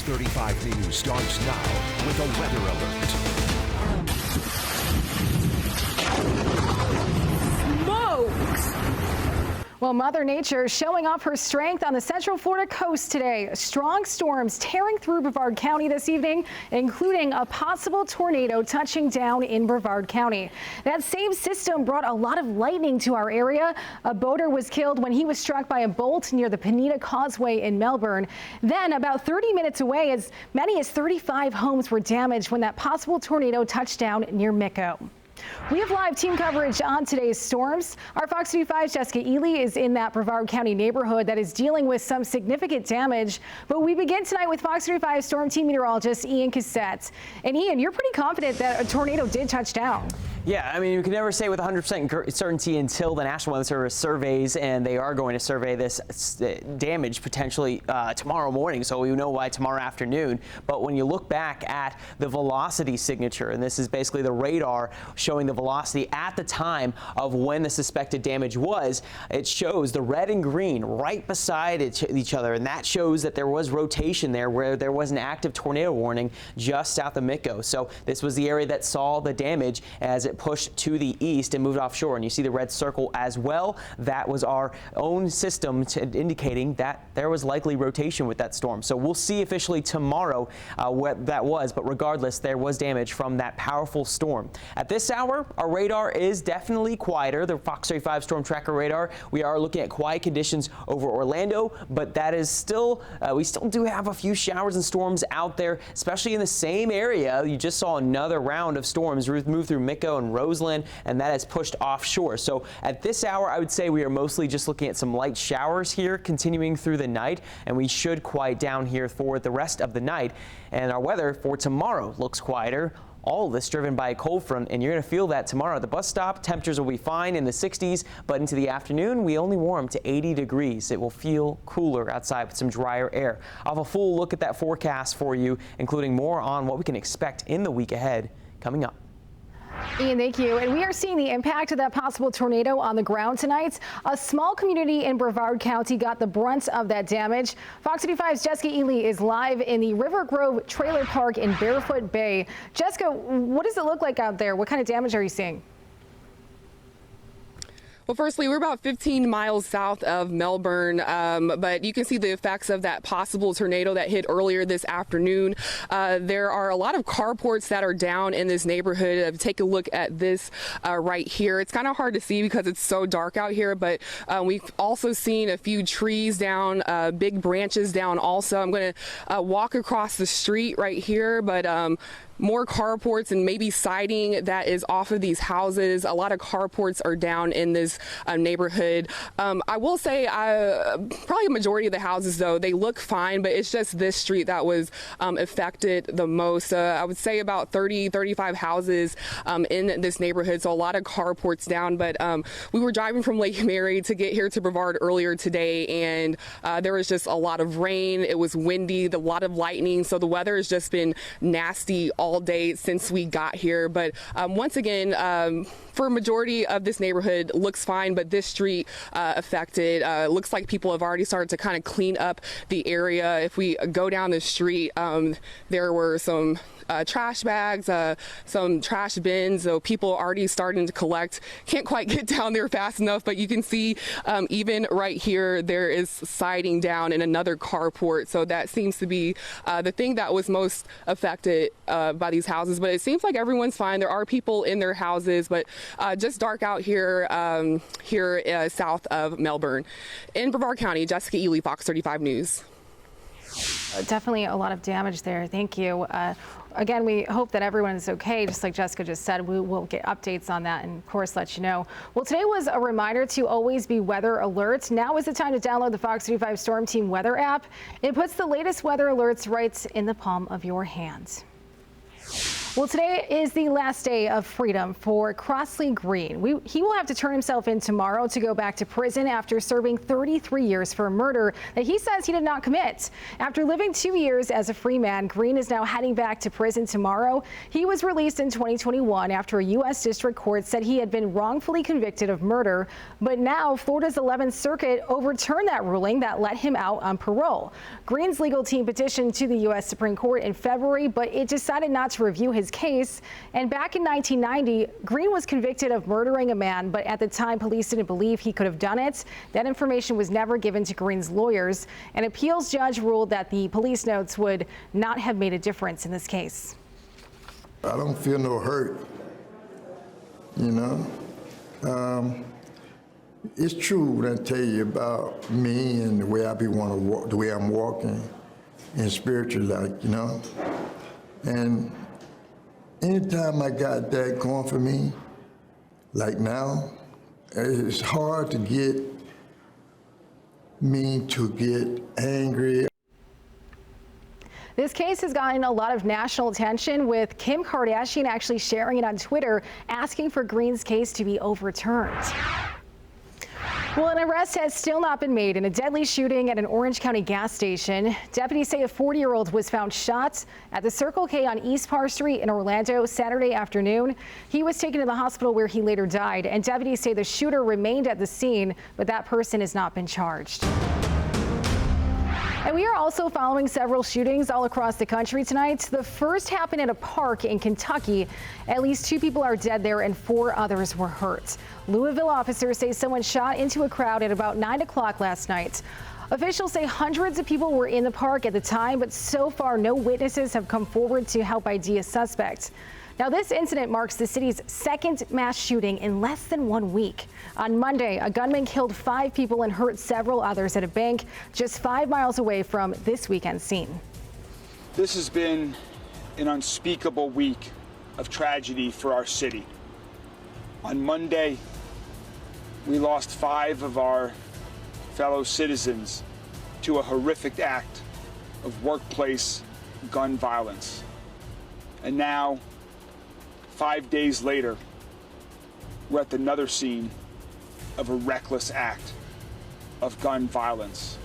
Fox 35 News starts now with a weather alert. Smokes! Well, Mother Nature showing off her strength on the Central Florida coast today. Strong storms tearing through Brevard County this evening, including a possible tornado touching down in Brevard County. That same system brought a lot of lightning to our area. A boater was killed when he was struck by a bolt near the Penita Causeway in Melbourne. Then, about 30 minutes away, as many as 35 homes were damaged when that possible tornado touched down near Mico. We have live team coverage on today's storms. Our Fox 35's Jessica Ely is in that Brevard County neighborhood that is dealing with some significant damage. But we begin tonight with Fox 35 storm team meteorologist Ian Cassette. And Ian, you're pretty confident that a tornado did touch down. Yeah, I mean, you can never say with 100% certainty until the National Weather Service surveys, and they are going to survey this damage potentially tomorrow morning, so we know by tomorrow afternoon. But when you look back at the velocity signature, and this is basically the radar showing the velocity at the time of when the suspected damage was, it shows the red and green right beside each other, and that shows that there was rotation there where there was an active tornado warning just south of Mico. So this was the area that saw the damage as it pushed to the east and moved offshore, and you see the red circle as well. That was our own system indicating that there was likely rotation with that storm. So we'll see officially tomorrow what that was, but regardless, there was damage from that powerful storm. At this hour, our radar is definitely quieter. The Fox 35 Storm Tracker radar, we are looking at quiet conditions over Orlando, but that is still, we still do have a few showers and storms out there, especially in the same area. You just saw another round of storms move through Mico and Roseland, and that has pushed offshore. So at this hour, I would say we are mostly just looking at some light showers here continuing through the night, and we should quiet down here for the rest of the night. And our weather for tomorrow looks quieter. All of this driven by a cold front, and you're going to feel that tomorrow at the bus stop. Temperatures will be fine in the 60s, but into the afternoon, we only warm to 80 degrees. It will feel cooler outside with some drier air. I'll have a full look at that forecast for you, including more on what we can expect in the week ahead coming up. Ian, thank you. And we are seeing the impact of that possible tornado on the ground tonight. A small community in Brevard County got the brunt of that damage. Fox 35's Jessica Ely is live in the River Grove Trailer Park in Barefoot Bay. Jessica, what does it look like out there? What kind of damage are you seeing? Well, firstly, we're about 15 miles south of Melbourne, but you can see the effects of that possible tornado that hit earlier this afternoon. There are a lot of carports that are down in this neighborhood. Take a look at this right here. It's kind of hard to see because it's so dark out here, but we've also seen a few trees down, big branches down also. I'm going to walk across the street right here, but more carports and maybe siding that is off of these houses. A lot of carports are down in this neighborhood. I will say probably a majority of the houses, though, they look fine, but it's just this street that was affected the most. I would say about 35 houses in this neighborhood, so a lot of carports down. But we were driving from Lake Mary to get here to Brevard earlier today, and there was just a lot of rain. It was windy, a lot of lightning, so the weather has just been nasty all day since we got here. But once again, for a majority of this neighborhood looks fine, but this street affected. Looks like people have already started to kind of clean up the area. If we go down the street, there were some trash bags, some trash bins, so people already starting to collect. Can't quite get down there fast enough, but you can see even right here there is siding down in another carport, so that seems to be the thing that was most affected by these houses. But it seems like everyone's fine. There are people in their houses, but just dark out here south of Melbourne. In Brevard County, Jessica Ely, Fox 35 News. Definitely a lot of damage there. Thank you. Again, we hope that everyone is okay. Just like Jessica just said, we will get updates on that and, of course, let you know. Well, today was a reminder to always be weather alert. Now is the time to download the Fox 35 Storm Team weather app. It puts the latest weather alerts right in the palm of your hand. Well, today is the last day of freedom for Crossley Green. He will have to turn himself in tomorrow to go back to prison after serving 33 years for a murder that he says he did not commit. After living 2 years as a free man, Green is now heading back to prison tomorrow. He was released in 2021 after a U.S. District Court said he had been wrongfully convicted of murder. But now Florida's 11th Circuit overturned that ruling that let him out on parole. Green's legal team petitioned to the U.S. Supreme Court in February, but it decided not to review his case. And back in 1990, Green was convicted of murdering a man, but at the time police didn't believe he could have done it. That information was never given to Green's lawyers. An appeals judge ruled that the police notes would not have made a difference in this case. I don't feel no hurt, you know. It's true when I tell you about me and the way I want to walk, the way I'm walking in spiritual life, you know. And anytime I got that going for me, like now, it's hard to get me to get angry. This case has gotten a lot of national attention, with Kim Kardashian actually sharing it on Twitter, asking for Green's case to be overturned. Well, an arrest has still not been made in a deadly shooting at an Orange County gas station. Deputies say a 40-year-old was found shot at the Circle K on East Parr Street in Orlando Saturday afternoon. He was taken to the hospital where he later died, and deputies say the shooter remained at the scene, but that person has not been charged. And we are also following several shootings all across the country tonight. The first happened at a park in Kentucky. At least 2 people are dead there and 4 others were hurt. Louisville officers say someone shot into a crowd at about 9 o'clock last night. Officials say hundreds of people were in the park at the time, but so far no witnesses have come forward to help ID a suspect. Now, this incident marks the city's second mass shooting in less than 1 week. On Monday, a gunman killed 5 people and hurt several others at a bank just 5 miles away from this weekend's scene. This has been an unspeakable week of tragedy for our city. On Monday, we lost 5 of our fellow citizens to a horrific act of workplace gun violence. And now, 5 days later, we're at another scene of a reckless act of gun violence.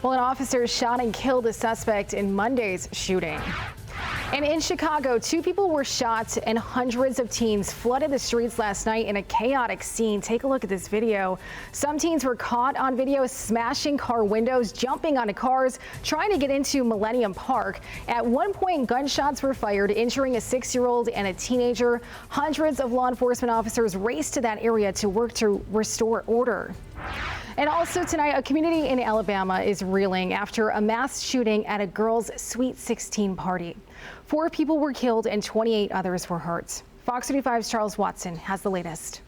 Well, an officer shot and killed a suspect in Monday's shooting. And in Chicago, 2 people were shot and hundreds of teens flooded the streets last night in a chaotic scene. Take a look at this video. Some teens were caught on video smashing car windows, jumping onto cars, trying to get into Millennium Park. At one point, gunshots were fired, injuring a 6-year-old and a teenager. Hundreds of law enforcement officers raced to that area to work to restore order. And also tonight, a community in Alabama is reeling after a mass shooting at a girls' Sweet 16 party. 4 people were killed and 28 others were hurt. Fox 35's Charles Watson has the latest.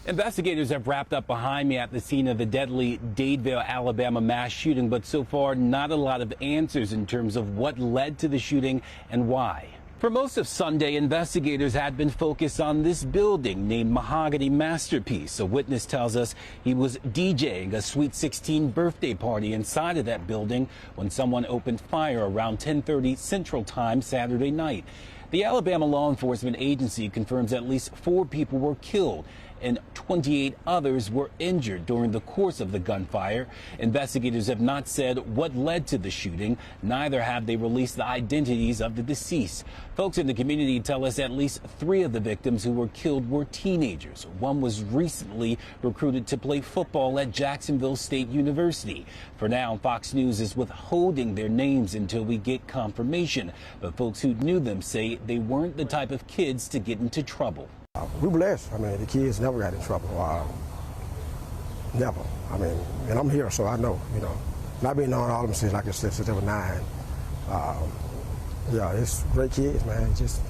Investigators have wrapped up behind me at the scene of the deadly Dadeville, Alabama mass shooting, but so far not a lot of answers in terms of what led to the shooting and why. For most of Sunday, investigators had been focused on this building named Mahogany Masterpiece. A witness tells us he was DJing a Sweet 16 birthday party inside of that building when someone opened fire around 10:30 Central Time Saturday night. The Alabama Law Enforcement Agency confirms at least 4 people were killed and 28 others were injured during the course of the gunfire. Investigators have not said what led to the shooting. Neither have they released the identities of the deceased. Folks in the community tell us at least 3 of the victims who were killed were teenagers. One was recently recruited to play football at Jacksonville State University. For now, Fox News is withholding their names until we get confirmation. But folks who knew them say they weren't the type of kids to get into trouble. We blessed. I mean, the kids never got in trouble. Never. I mean, and I'm here, so I know, you know. Not being on all of them since they were 9. Yeah, it's great kids, man. Just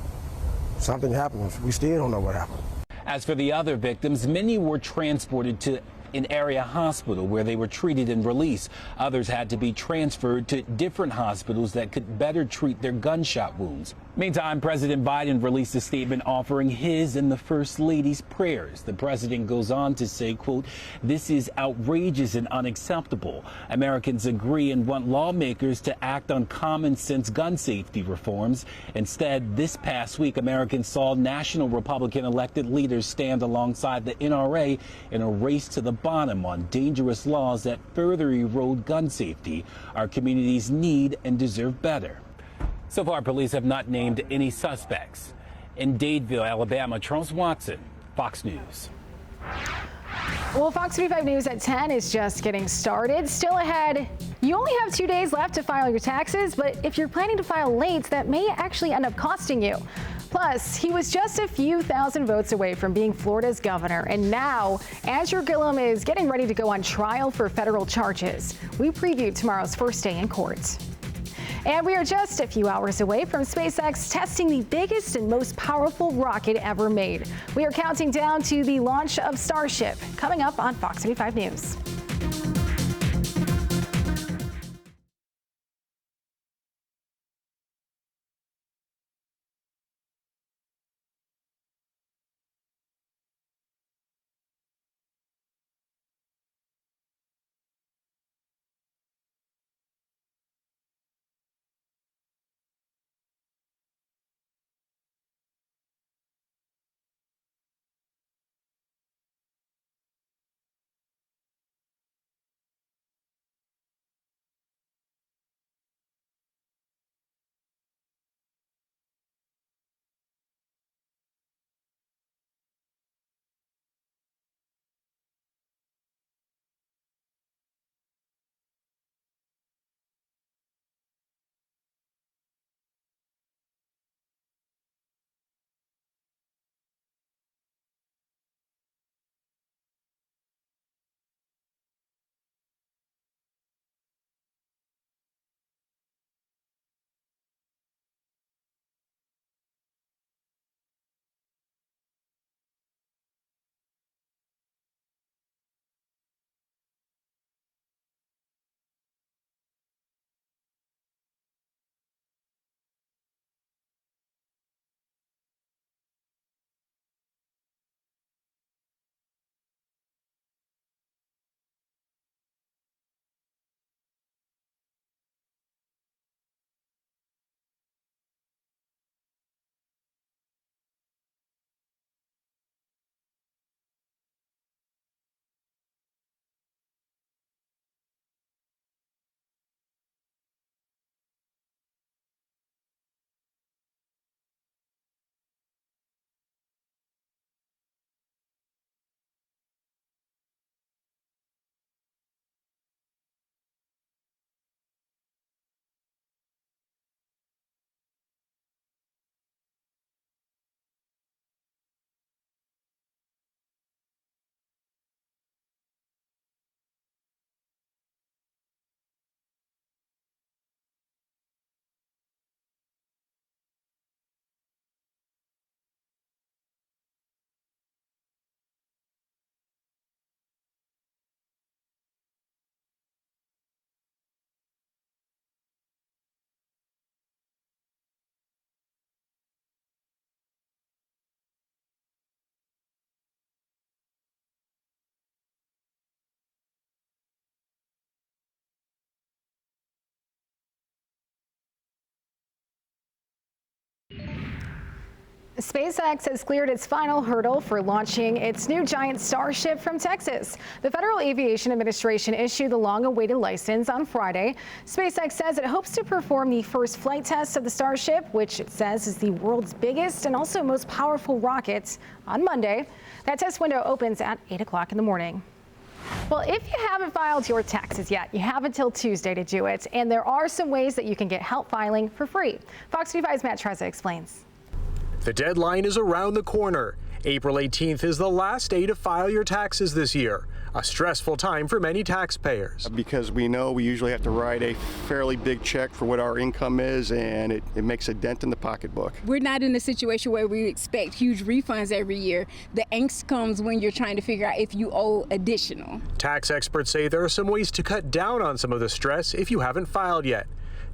something happened. We still don't know what happened. As for the other victims, many were transported to an area hospital where they were treated and released. Others had to be transferred to different hospitals that could better treat their gunshot wounds. Meantime, President Biden released a statement offering his and the First Lady's prayers. The president goes on to say, quote, "This is outrageous and unacceptable. Americans agree and want lawmakers to act on common sense gun safety reforms. Instead, this past week, Americans saw national Republican elected leaders stand alongside the NRA in a race to the bottom on dangerous laws that further erode gun safety. Our communities need and deserve better." So far, police have not named any suspects. In Dadeville, Alabama, Charles Watson, Fox News. Well, Fox 35 News at 10 is just getting started. Still ahead, you only have 2 days left to file your taxes, but if you're planning to file late, that may actually end up costing you. Plus, he was just a few thousand votes away from being Florida's governor, and now Andrew Gillum is getting ready to go on trial for federal charges. We preview tomorrow's first day in court. And we are just a few hours away from SpaceX testing the biggest and most powerful rocket ever made. We are counting down to the launch of Starship, coming up on Fox 35 News. SpaceX has cleared its final hurdle for launching its new giant Starship from Texas. The Federal Aviation Administration issued the long-awaited license on Friday. SpaceX says it hopes to perform the first flight test of the Starship, which it says is the world's biggest and also most powerful rocket, on Monday. That test window opens at 8 o'clock in the morning. Well, if you haven't filed your taxes yet, you have until Tuesday to do it, and there are some ways that you can get help filing for free. Fox 35's Matt Trezza explains. The deadline is around the corner. April 18th is the last day to file your taxes this year, a stressful time for many taxpayers. Because we know we usually have to write a fairly big check for what our income is, and it makes a dent in the pocketbook. We're not in a situation where we expect huge refunds every year. The angst comes when you're trying to figure out if you owe additional. Tax experts say there are some ways to cut down on some of the stress if you haven't filed yet.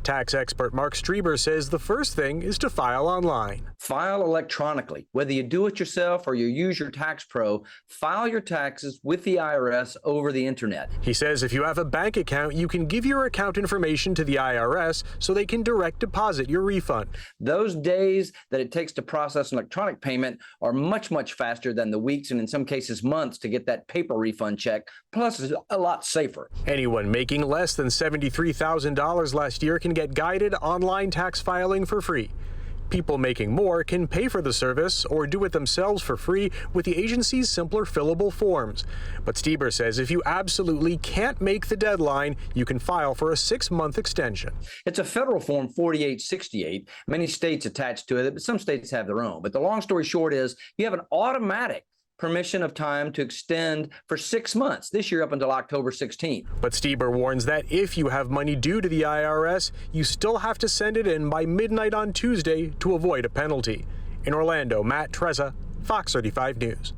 Tax expert Mark Strieber says the first thing is to file online. File electronically. Whether you do it yourself or you use your tax pro, file your taxes with the IRS over the internet. He says if you have a bank account, you can give your account information to the IRS so they can direct deposit your refund. Those days that it takes to process an electronic payment are much, much faster than the weeks and in some cases months to get that paper refund check. Plus, it's a lot safer. Anyone making less than $73,000 last year can get guided online tax filing for free. People making more can pay for the service or do it themselves for free with the agency's simpler fillable forms. But Strieber says if you absolutely can't make the deadline, you can file for a 6-month extension. It's a federal form 4868. Many states attach to it, but some states have their own. But the long story short is you have an automatic permission of time to extend for 6 months, this year up until October 16th. But Strieber warns that if you have money due to the IRS, you still have to send it in by midnight on Tuesday to avoid a penalty. In Orlando, Matt Trezza, Fox 35 News.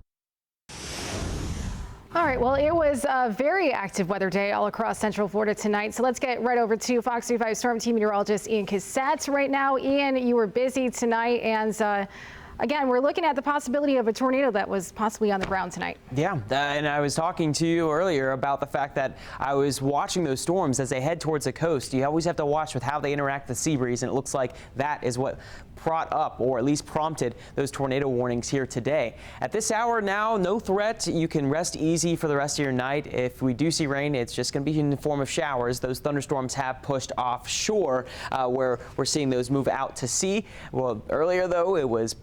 All right, well, it was a very active weather day all across Central Florida tonight. So let's get right over to Fox 35 Storm Team meteorologist Ian Cassette right now. Ian, you were busy tonight, and again, we're looking at the possibility of a tornado that was possibly on the ground tonight. Yeah, and I was talking to you earlier about the fact that I was watching those storms as they head towards the coast. You always have to watch with how they interact with the sea breeze, and it looks like that is what brought up, or at least prompted, those tornado warnings here today. At this hour now, no threat. You can rest easy for the rest of your night. If we do see rain, it's just going to be in the form of showers. Those thunderstorms have pushed offshore, where we're seeing those move out to sea. Well, earlier though, it was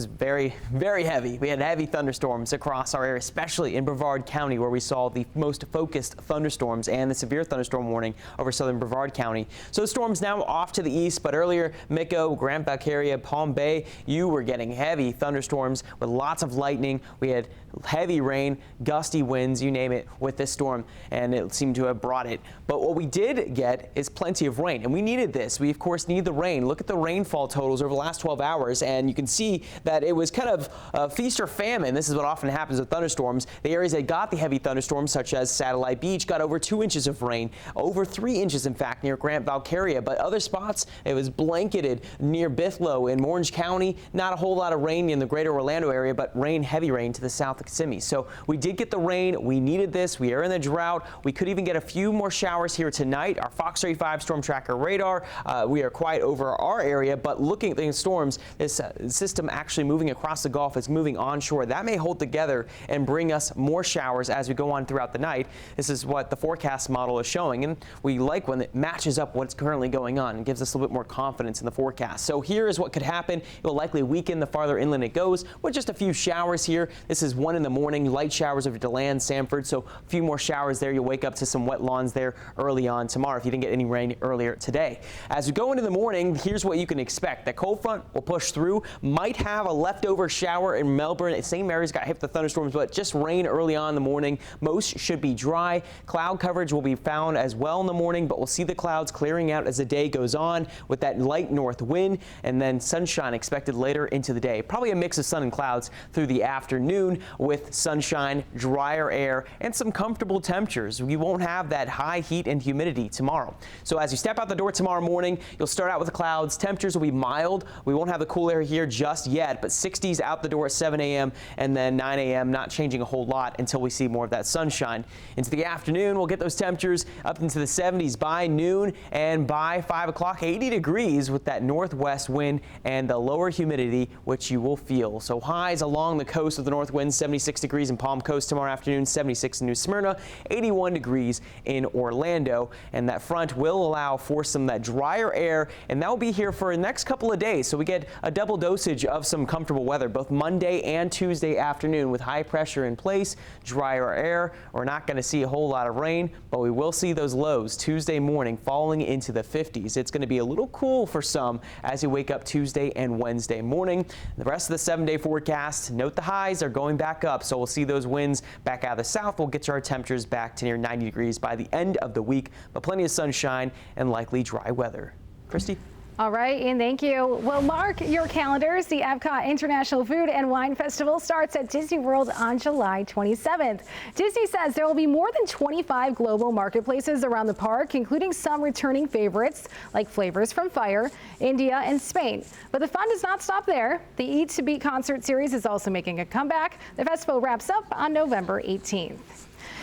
very, very heavy. We had heavy thunderstorms across our area, especially in Brevard County, where we saw the most focused thunderstorms and the severe thunderstorm warning over southern Brevard County. So the storm's now off to the east, but earlier, Mico, Grand Vacaria, Palm Bay, you were getting heavy thunderstorms with lots of lightning. We had heavy rain, gusty winds, you name it, with this storm, and it seemed to have brought it. But what we did get is plenty of rain, and we needed this. We, of course, need the rain. Look at the rainfall totals over the last 12 hours, and you can see that it was kind of feast or famine. This is what often happens with thunderstorms. The areas that got the heavy thunderstorms, such as Satellite Beach, got over 2 inches of rain, over 3 inches, in fact, near Grand Vacaria. But other spots, it was blanketed near Bithlo in Orange County. Not a whole lot of rain in the greater Orlando area, but rain, heavy rain to the south of Kissimmee. So we did get the rain. We needed this. We are in the drought. We could even get a few more showers here tonight. Our Fox 35 Storm Tracker radar, we are quite over our area, but looking at the storms, this system actually moving across the Gulf is moving onshore. That may hold together and bring us more showers as we go on throughout the night. This is what the forecast model is showing, and we like when it matches up what's currently going on and gives us a little bit more confidence in the forecast. So here is what could happen. It will likely weaken the farther inland it goes with just a few showers here. This is 1 in the morning, light showers over DeLand, Sanford, so a few more showers there. You'll wake up to some wet lawns there early on tomorrow if you didn't get any rain earlier today. As we go into the morning, here's what you can expect. That cold front will push through, might have a leftover shower in Melbourne. Same areas got hit with the thunderstorms, but just rain early on in the morning. Most should be dry. Cloud coverage will be found as well in the morning, but we'll see the clouds clearing out as the day goes on with that light north wind, and then sunshine expected later into the day. Probably a mix of sun and clouds through the afternoon with sunshine, drier air, and some comfortable temperatures. We won't have that high heat and humidity tomorrow. So as you step out the door tomorrow morning, you'll start out with the clouds. Temperatures will be mild. We won't have the cool air here just yet, but 60s out the door at 7 a.m. and then 9 a.m. not changing a whole lot until we see more of that sunshine. Into the afternoon, we'll get those temperatures up into the 70s by noon, and by 5 o'clock, 80 degrees with that northwest wind and the lower humidity, which you will feel. So highs along the coast of the north wind, 76 degrees in Palm Coast tomorrow afternoon, 76 in New Smyrna, 81 degrees in Orlando. And that front will allow for some of that drier air, and that will be here for the next couple of days. So we get a double dosage of some comfortable weather both Monday and Tuesday afternoon with high pressure in place, drier air. We're not going to see a whole lot of rain, but we will see those lows Tuesday morning falling into the 50s. It's going to be a little cool for some as you wake up Tuesday and Wednesday morning. The rest of the 7-day forecast, note the highs are going back up, so we'll see those winds back out of the south. We'll get our temperatures back to near 90 degrees by the end of the week, but plenty of sunshine and likely dry weather. Christy? All right, and thank you. Well, mark your calendars. The Epcot International Food and Wine Festival starts at Disney World on July 27th. Disney says there will be more than 25 global marketplaces around the park, including some returning favorites like Flavors from Fire, India, and Spain. But the fun does not stop there. The Eat to Beat concert series is also making a comeback. The festival wraps up on November 18th.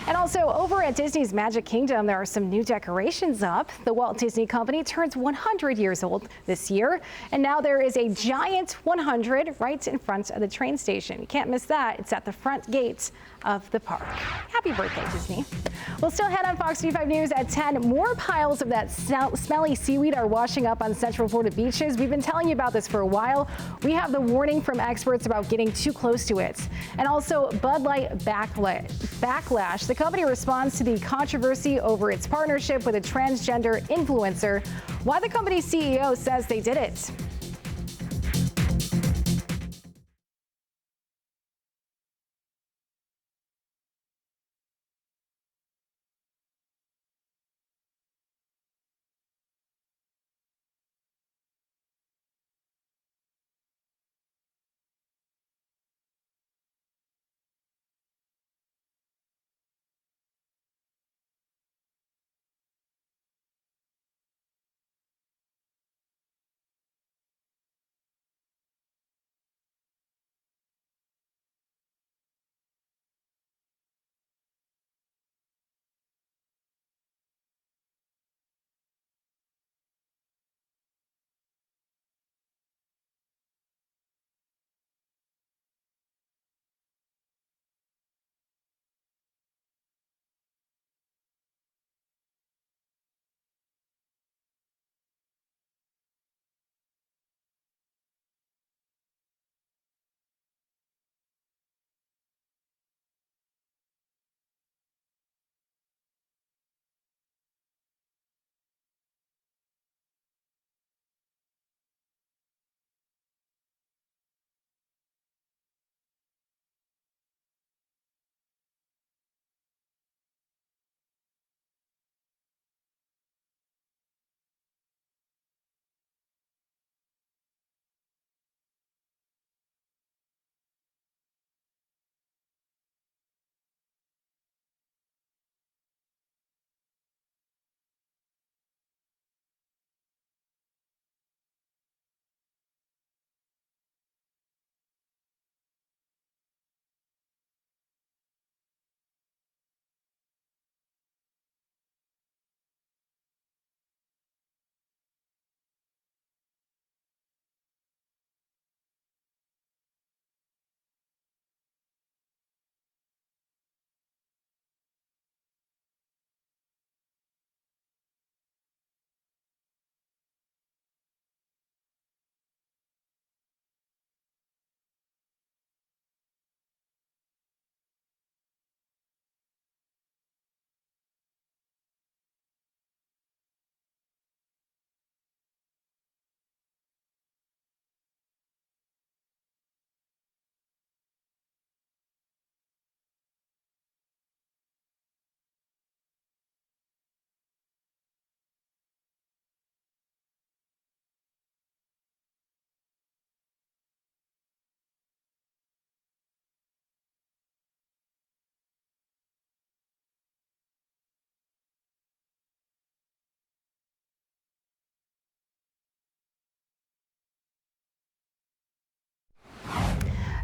And also over at Disney's Magic Kingdom, there are some new decorations up. The Walt Disney Company turns 100 years old this year, and now there is a giant 100 right in front of the train station. You can't miss that. It's at the front gates of the park. Happy birthday, Disney. We'll still head on Fox 25 News at 10. More piles of that smelly seaweed are washing up on Central Florida beaches. We've been telling you about this for a while. We have the warning from experts about getting too close to it. And also Bud Light backlash. The company responds to the controversy over its partnership with a transgender influencer. Why the company's CEO says they did it.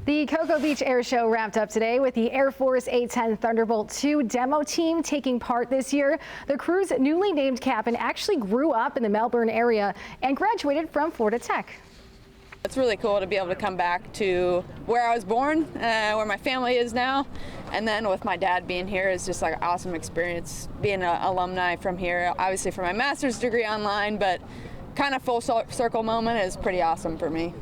The Cocoa Beach Air Show wrapped up today with the Air Force A-10 Thunderbolt II demo team taking part this year. The crew's newly named captain actually grew up in the Melbourne area and graduated from Florida Tech. It's really cool to be able to come back to where I was born, where my family is now, and then with my dad being here is just like an awesome experience being an alumni from here. Obviously for my master's degree online, but kind of full circle moment is pretty awesome for me.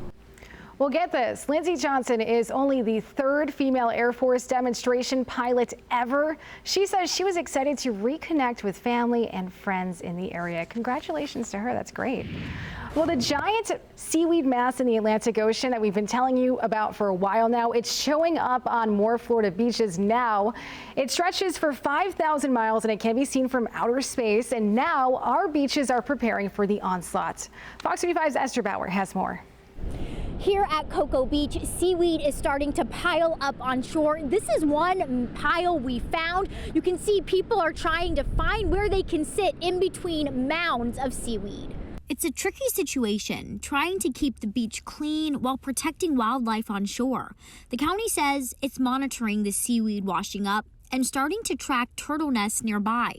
Well, get this. Lindsey Johnson is only the third female Air Force demonstration pilot ever. She says she was excited to reconnect with family and friends in the area. Congratulations to her. That's great. Well, the giant seaweed mass in the Atlantic Ocean that we've been telling you about for a while now, it's showing up on more Florida beaches now. It stretches for 5,000 miles and it can be seen from outer space. And now our beaches are preparing for the onslaught. Fox 35's Esther Bauer has more. Here at Cocoa Beach, seaweed is starting to pile up on shore. This is one pile we found. You can see people are trying to find where they can sit in between mounds of seaweed. It's a tricky situation, trying to keep the beach clean while protecting wildlife on shore. The county says it's monitoring the seaweed washing up and starting to track turtle nests nearby.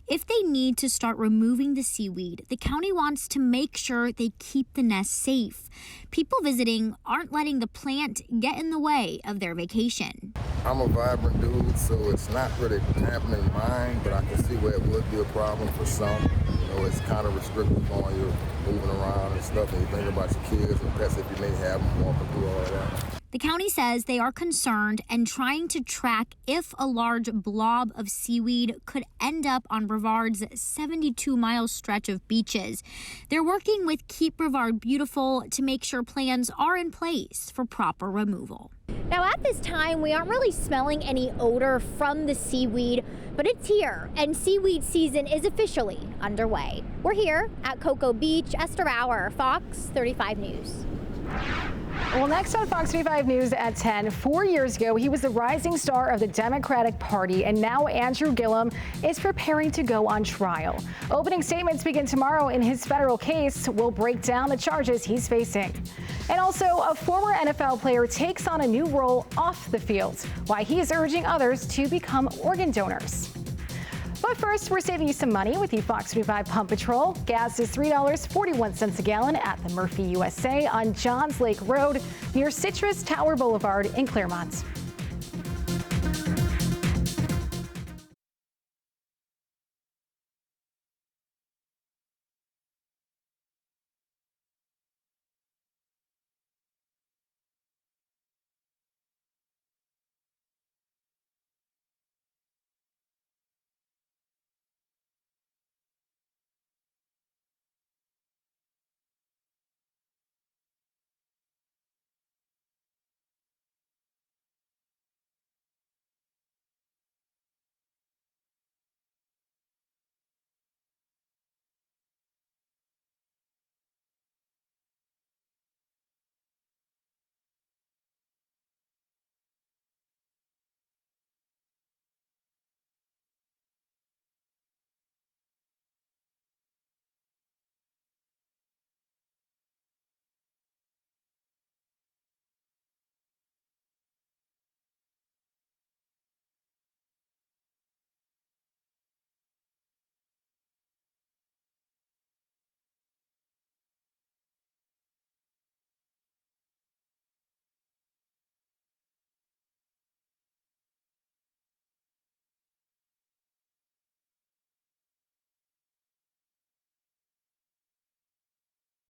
If they need to start removing the seaweed, the county wants to make sure they keep the nests safe. People visiting aren't letting the plant get in the way of their vacation. I'm a vibrant dude, so it's not really dampening mine, but I can see where it would be a problem for some. You know, it's kind of restrictive on you moving around and stuff, and you think about your kids and pets if you may have them walking through all of that. The county says they are concerned and trying to track if a large blob of seaweed could end up on Brevard's 72-mile stretch of beaches. They're working with Keep Brevard Beautiful to make sure plans are in place for proper removal. Now at this time, we aren't really smelling any odor from the seaweed, but it's here and seaweed season is officially underway. We're here at Cocoa Beach. Esther Bauer, Fox 35 News. Well, next on Fox 35 News at 10, 4 years ago, he was the rising star of the Democratic Party, and now Andrew Gillum is preparing to go on trial. Opening statements begin tomorrow in his federal case. We'll break down the charges he's facing. And also, a former NFL player takes on a new role off the field, why he's urging others to become organ donors. But first, we're saving you some money with the Fox 35 Pump Patrol. Gas is $3.41 a gallon at the Murphy USA on Johns Lake Road near Citrus Tower Boulevard in Claremont.